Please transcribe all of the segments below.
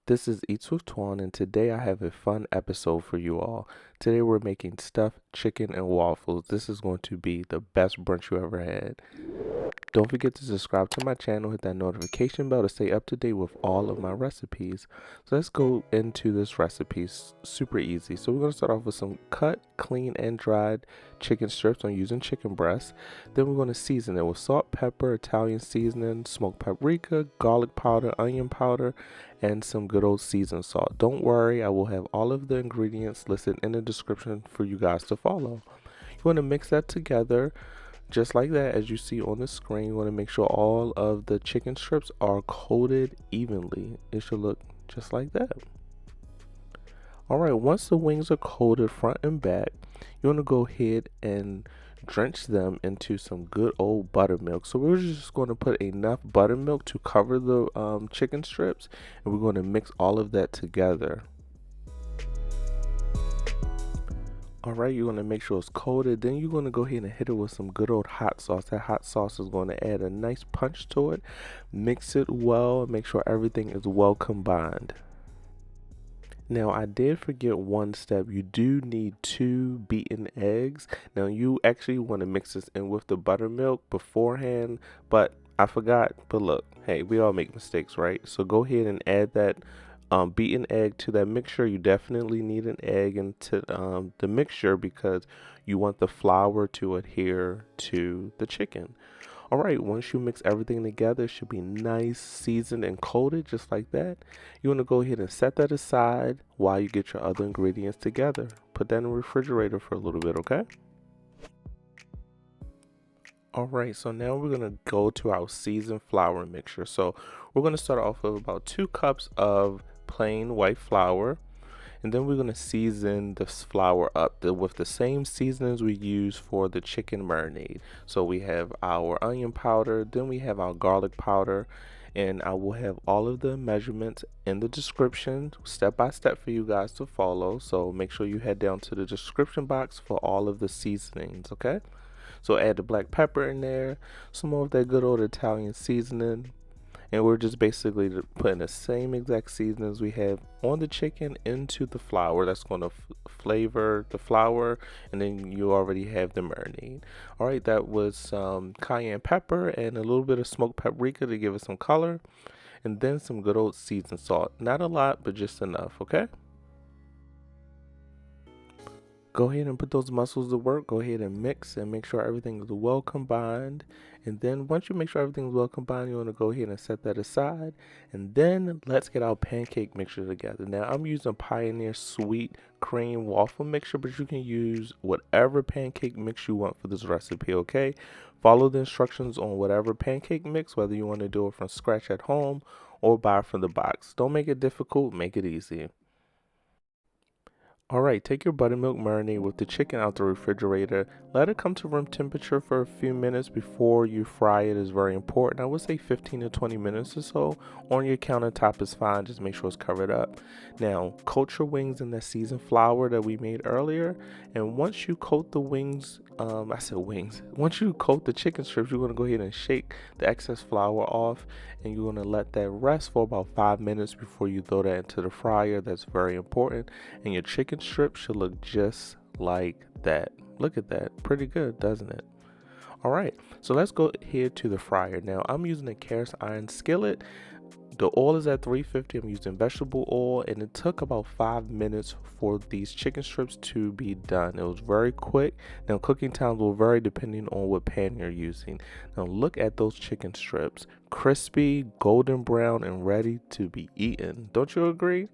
This is Eats with Twan, and today I have a fun episode for you all. Today we're making stuffed chicken and waffles. This is going to be the best brunch you ever had. Don't forget to subscribe to my channel, hit that notification bell to stay up to date with all of my recipes. So let's go into this recipe. Super easy. So we're going to start off with some cut, clean, and dried chicken strips. I'm using chicken breast. Then we're going to season it with salt, pepper, Italian seasoning, smoked paprika, garlic powder, onion powder, and some good old seasoned salt. Don't worry, I will have all of the ingredients listed in the description for you guys to follow. You want to mix that together just like that. As you see on the screen, you want to make sure all of the chicken strips are coated evenly. It should look just like that. Alright, once the wings are coated front and back, you want to go ahead and drench them into some good old buttermilk. So we're just going to put enough buttermilk to cover the chicken strips, and we're going to mix all of that together. Alright, you're going to make sure it's coated. Then you're going to go ahead and hit it with some good old hot sauce. That hot sauce is going to add a nice punch to it. Mix it well and make sure everything is well combined. Now, I did forget one step. You do need 2 beaten eggs. Now, you actually want to mix this in with the buttermilk beforehand, but I forgot. But look, hey, we all make mistakes, right? So go ahead and add that beaten egg to that mixture. You definitely need an egg into the mixture because you want the flour to adhere to the chicken. Alright, once you mix everything together, it should be nice, seasoned, and coated just like that. You want to go ahead and set that aside while you get your other ingredients together. Put that in the refrigerator for a little bit, okay? Alright, so now we're going to go to our seasoned flour mixture. So we're going to start off with about 2 cups of plain white flour. And then we're going to season this flour up with the same seasonings we use for the chicken marinade. So we have our onion powder, then we have our garlic powder, and I will have all of the measurements in the description step by step for you guys to follow. So make sure you head down to the description box for all of the seasonings, okay? So add the black pepper in there, some more of that good old Italian seasoning, and we're just basically putting the same exact seasonings we have on the chicken into the flour. That's going to flavor the flour, and then you already have the marinade. All right, that was some cayenne pepper and a little bit of smoked paprika to give it some color, and then some good old seasoned salt. Not a lot, but just enough, okay? Go ahead and put those mussels to work. Go ahead and mix and make sure everything is well combined. And then once you make sure everything is well combined, you want to go ahead and set that aside. And then let's get our pancake mixture together. Now I'm using Pioneer Sweet Cream Waffle Mixture, but you can use whatever pancake mix you want for this recipe, okay? Follow the instructions on whatever pancake mix, whether you want to do it from scratch at home or buy from the box. Don't make it difficult, make it easy. Alright, take your buttermilk marinade with the chicken out the refrigerator. Let it come to room temperature for a few minutes before you fry it is very important. I would say 15 to 20 minutes or so. On your countertop is fine, just make sure it's covered up. Now, coat your wings in that seasoned flour that we made earlier. And once you coat the wings, once you coat the chicken strips, you're going to go ahead and shake the excess flour off. And you're going to let that rest for about 5 minutes before you throw that into the fryer. That's very important. And your chicken strip should look just like that. Look at that. Pretty good, doesn't it? Alright, so let's go ahead to the fryer. Now I'm using a cast iron skillet. The oil is at 350. I'm using vegetable oil, and it took about 5 minutes for these chicken strips to be done. It was very quick. Now cooking times will vary depending on what pan you're using. Now look at those chicken strips, crispy, golden brown, and ready to be eaten. Don't you agree?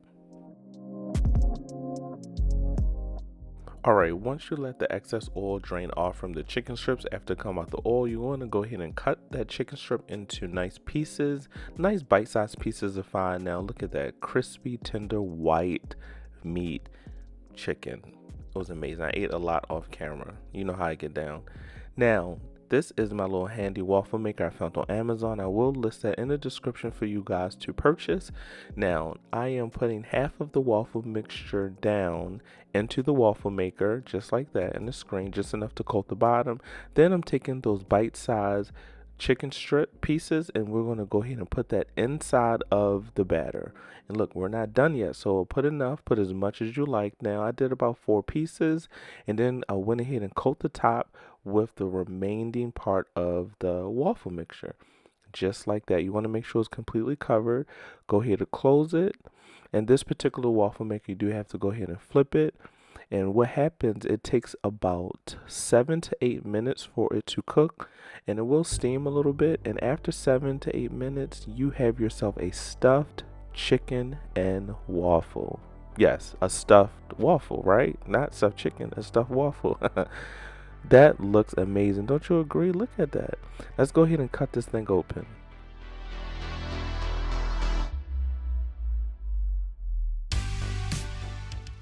Alright, once you let the excess oil drain off from the chicken strips after come out the oil, you want to go ahead and cut that chicken strip into nice pieces. Nice bite-sized pieces are fine. Now look at that crispy, tender, white meat chicken. It was amazing. I ate a lot off camera. You know how I get down. Now, this is my little handy waffle maker I found on Amazon. I will list that in the description for you guys to purchase. Now, I am putting half of the waffle mixture down into the waffle maker, just like that in the screen, just enough to coat the bottom. Then I'm taking those bite-sized chicken strip pieces, and we're going to go ahead and put that inside of the batter. And look, we're not done yet, so put enough, put as much as you like. Now I did about 4 pieces, and then I went ahead and coat the top with the remaining part of the waffle mixture. Just like that. You want to make sure it's completely covered. Go ahead and close it. And this particular waffle maker, you do have to go ahead and flip it. And what happens, it takes about 7 to 8 minutes for it to cook, and it will steam a little bit. And after 7 to 8 minutes, you have yourself a stuffed chicken and waffle. Yes, a stuffed waffle, right? Not stuffed chicken, a stuffed waffle. That looks amazing. Don't you agree? Look at that. Let's go ahead and cut this thing open.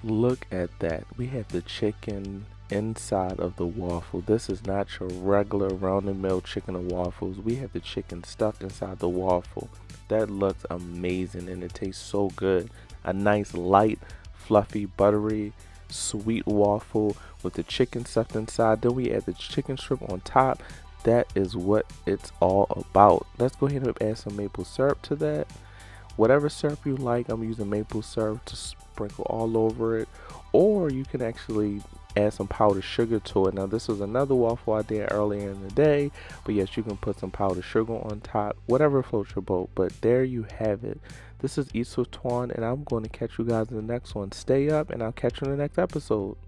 Look at that. We have the chicken inside of the waffle. This is not your regular round and mill chicken and waffles. We have the chicken stuffed inside the waffle. That looks amazing, and it tastes so good. A nice light, fluffy, buttery, sweet waffle with the chicken stuffed inside. Then we add the chicken strip on top. That is what it's all about. Let's go ahead and add some maple syrup to that. Whatever syrup you like, I'm using maple syrup to sprinkle all over it, or you can actually add some powdered sugar to it. Now this was another waffle I did earlier in the day, but yes, you can put some powdered sugar on top, whatever floats your boat. But there you have it. This is Tsp, and I'm going to catch you guys in the next one. Stay up, and I'll catch you in the next episode.